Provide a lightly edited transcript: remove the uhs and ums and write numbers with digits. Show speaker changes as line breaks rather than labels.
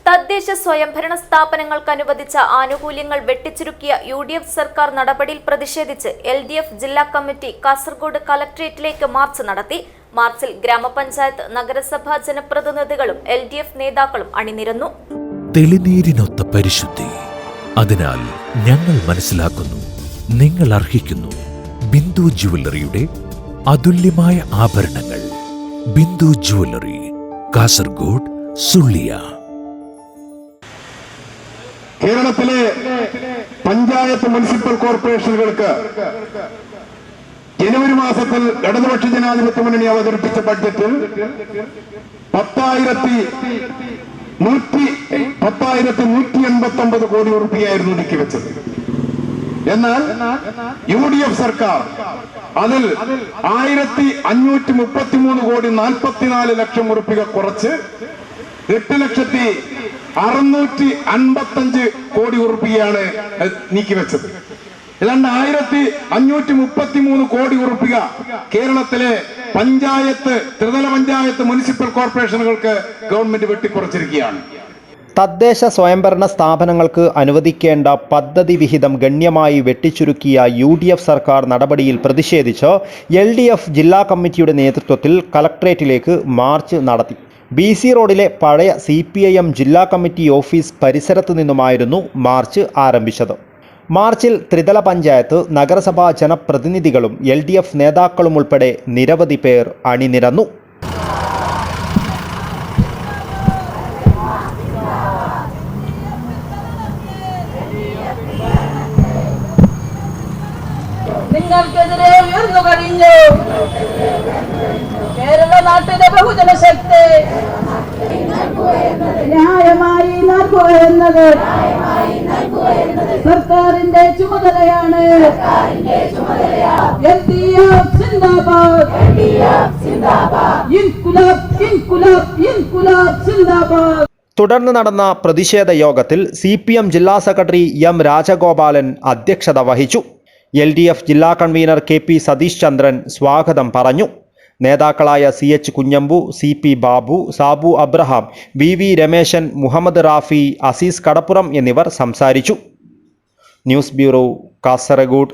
തദ്ദേശ സ്വയംഭരണ സ്ഥാപനങ്ങൾക്ക് അനുവദിച്ച ആനുകൂല്യങ്ങൾ വെട്ടിച്ചുരുക്കിയ UDF സർക്കാർ നടപടിയിൽ പ്രതിഷേധിച്ച് LDF ജില്ലാ കമ്മിറ്റി കാസർഗോഡ് കളക്ടറേറ്റിലേക്ക് മാർച്ച് നടത്തി. മാർച്ചിൽ ഗ്രാമപഞ്ചായത്ത്, നഗരസഭാ ജനപ്രതിനിധികളും LDF നേതാക്കളും അണിനിരന്നു.
തെളിനീരിനൊത്ത പരിശുദ്ധി, അതിനാൽ ഞങ്ങൾ മനസ്സിലാക്കുന്നു, നിങ്ങൾ അർഹിക്കുന്നു. ബിന്ദു ജുവല്ലറിയുടെ അതുല്യമായ ആഭരണങ്ങൾ. ബിന്ദു ജുവല്ലറി, കാസർഗോഡ്, സുള്ളിയ.
കേരളത്തിലെ പഞ്ചായത്ത്, മുനിസിപ്പൽ കോർപ്പറേഷനുകൾക്ക് ജനുവരി മാസത്തിൽ ഇടതുപക്ഷ ജനാധിപത്യ മുന്നണി അവതരിപ്പിച്ച ബഡ്ജറ്റിൽ 10,189 കോടി രൂപയായിരുന്നു നീക്കിവെച്ചത്. എന്നാൽ UDF സർക്കാർ അതിൽ 1,533 കോടി 44 ലക്ഷം രൂപ കുറച്ച് 8,655 കോടി രൂപയാണ് നീക്കിവെച്ചത്. ഏതാണ്ട് 1,533 കോടി രൂപ കേരളത്തിലെ പഞ്ചായത്ത്, ത്രിതല പഞ്ചായത്ത്, മുനിസിപ്പൽ കോർപ്പറേഷനുകൾക്ക് ഗവൺമെന്റ് വെട്ടിക്കുറച്ചിരിക്കുകയാണ്.
തദ്ദേശ സ്വയംഭരണ സ്ഥാപനങ്ങൾക്ക് അനുവദിക്കേണ്ട പദ്ധതി വിഹിതം ഗണ്യമായി വെട്ടിച്ചുരുക്കിയ UDF സർക്കാർ നടപടിയിൽ പ്രതിഷേധിച്ച് LDF ജില്ലാ കമ്മിറ്റിയുടെ നേതൃത്വത്തിൽ കളക്ടറേറ്റിലേക്ക് മാർച്ച് നടത്തി. BC റോഡിലെ പഴയ CPIM ജില്ലാ കമ്മിറ്റി ഓഫീസ് പരിസരത്തു നിന്നുമായിരുന്നു മാർച്ച് ആരംഭിച്ചത്. മാർച്ചിൽ ത്രിതല പഞ്ചായത്ത്, നഗരസഭാ ജനപ്രതിനിധികളും LDF നേതാക്കളും ഉൾപ്പെടെ നിരവധി പേർ അണിനിരന്നു.
നിങ്ങൾക്കെതിരെ ഉയർന്നു കഴിഞ്ഞു കേരള നാട്ടിലെ ബഹുജന ശക്തി. ന്യായമായി നൽകുക എന്നത് സർക്കാരിന്റെ ചുമതലയാണ്. LDF സിന്ദാബാദ്, ഇൻകുലാബ്, ഇൻകുലാബ്, ഇൻകുലാബ് സിന്ദാബാദ്.
തുടർന്ന് നടന്ന പ്രതിഷേധ യോഗത്തിൽ CPM ജില്ലാ സെക്രട്ടറി M രാജഗോപാലൻ അധ്യക്ഷത വഹിച്ചു. LDF ജില്ലാ കൺവീനർ KP സതീഷ് ചന്ദ്രൻ സ്വാഗതം പറഞ്ഞു. നേതാക്കളായ CH Kunhambu, CP Babu, Sabu Abraham, VV Rameshan, Muhammad Rafi, Aziz Kadappuram എന്നിവർ സംസാരിച്ചു. News bureau, Kasaragod.